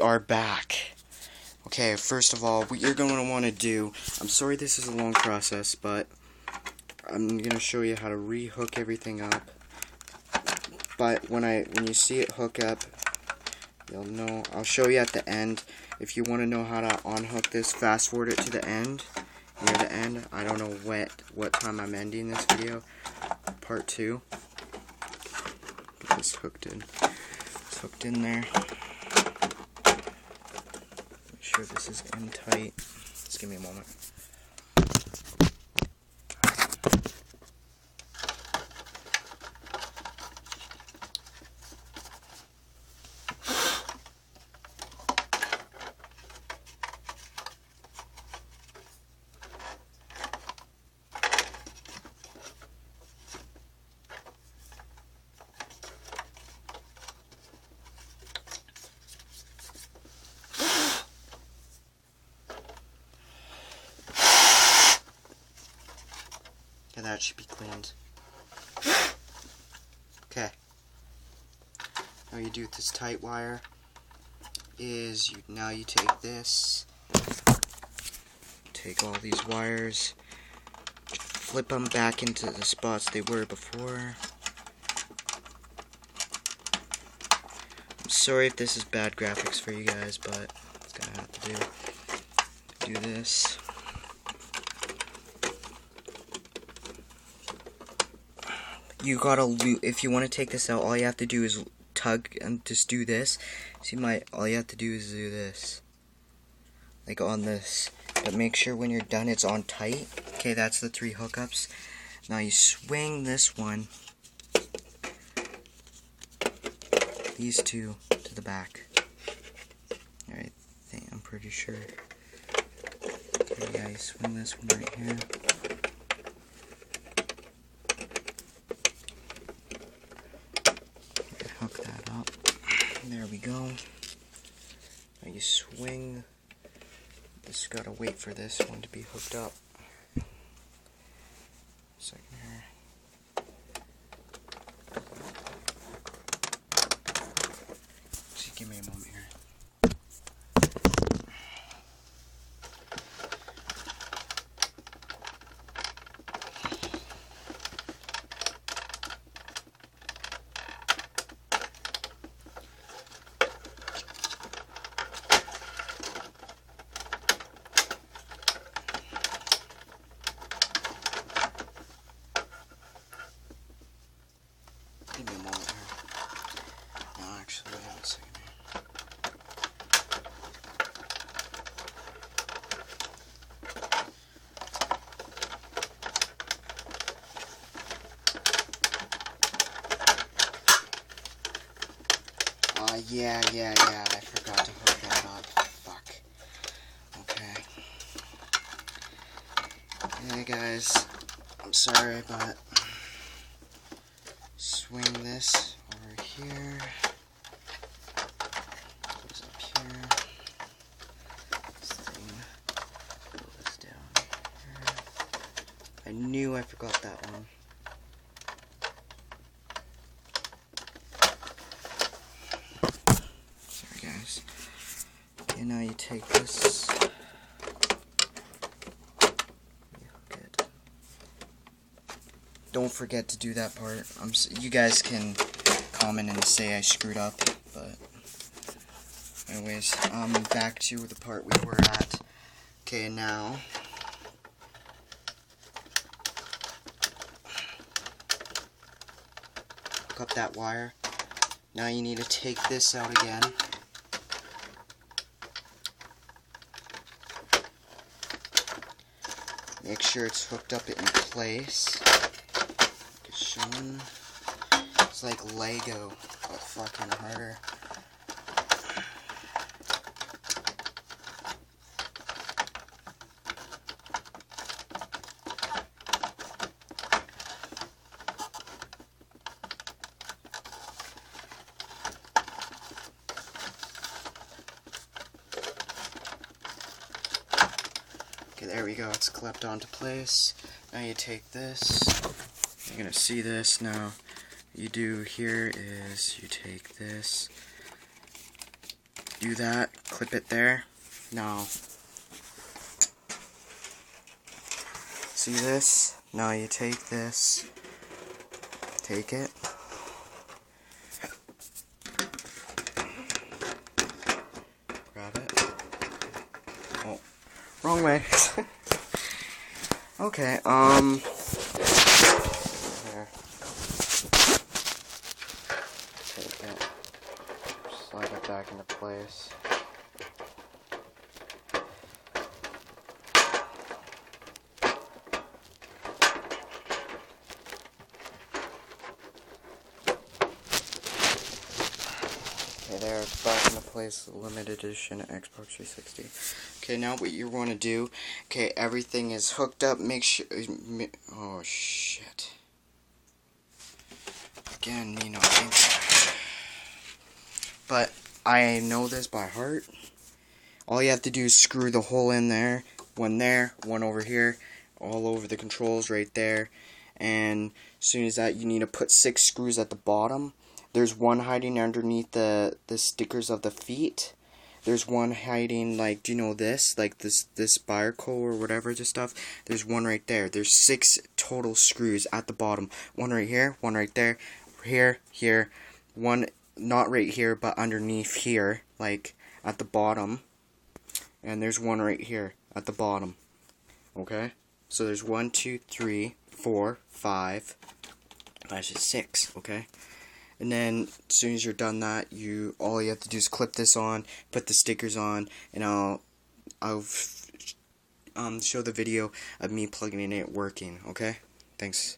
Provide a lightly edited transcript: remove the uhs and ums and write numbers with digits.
Are back. Okay, first of all, what you're going to want to do, I'm sorry this is a long process, but I'm going to show you how to re-hook everything up. But when you see it hook up, you'll know. I'll show you at the end. If you want to know how to unhook this, fast forward it to the end, near the end. I don't know what time I'm ending this video. Part 2. Get this hooked in. It's hooked in there. Make sure this is in tight. Just give me a moment. And that should be cleaned. Okay. Now you do with this tight wire is now you take this, take all these wires, flip them back into the spots they were before. I'm sorry if this is bad graphics for you guys, but it's gonna have to do this. You gotta if you want to take this out, all you have to do is tug and just do this. See, all you have to do is do this, like on this. But make sure when you're done, it's on tight. Okay, that's the 3 hookups. Now you swing this one, these 2 to the back. Alright, I'm pretty sure. Okay, yeah, you swing this one right here. Hook that up. There we go. Now you swing. Just gotta wait for this one to be hooked up. Second here. Just give me a moment here. Give me a moment here. No, actually, wait a second here. Yeah, I forgot to hook that up. Fuck. Okay. Hey guys, I'm sorry, but swing this over here, goes up here, this thing goes down here. I knew I forgot that one. Sorry guys. Okay, now you take this, don't forget to do that part. You guys can comment and say I screwed up, but anyways, back to the part we were at. Okay, now hook up that wire. Now you need to take this out again. Make sure it's hooked up in place. It's like Lego, but fucking harder. Okay, there we go, it's clipped onto place. Now you take this, you're gonna see this now. What you do here is you take this, do that, clip it there. Now, see this? Now you take this, take it, grab it. Oh, wrong way. Okay, there. Take it, slide it back into place. Okay, there, it's back into place, limited edition Xbox 360. Okay, now what you want to do, okay, everything is hooked up, make sure, oh shit. Again, me not thinking. But, I know this by heart. All you have to do is screw the hole in there, one over here, all over the controls right there. And as soon as that, you need to put 6 screws at the bottom. There's one hiding underneath the stickers of the feet. There's one hiding, like, do you know this? Like this Barco or whatever, this stuff. There's one right there. There's 6 total screws at the bottom. One right here, one right there, here, one not right here, but underneath here, like at the bottom. And there's one right here at the bottom. Okay? So there's 1, 2, 3, 4, 5. That's just 6, okay? And then as soon as you're done that, all you have to do is clip this on, put the stickers on, and I'll show the video of me plugging in it working, okay? Thanks.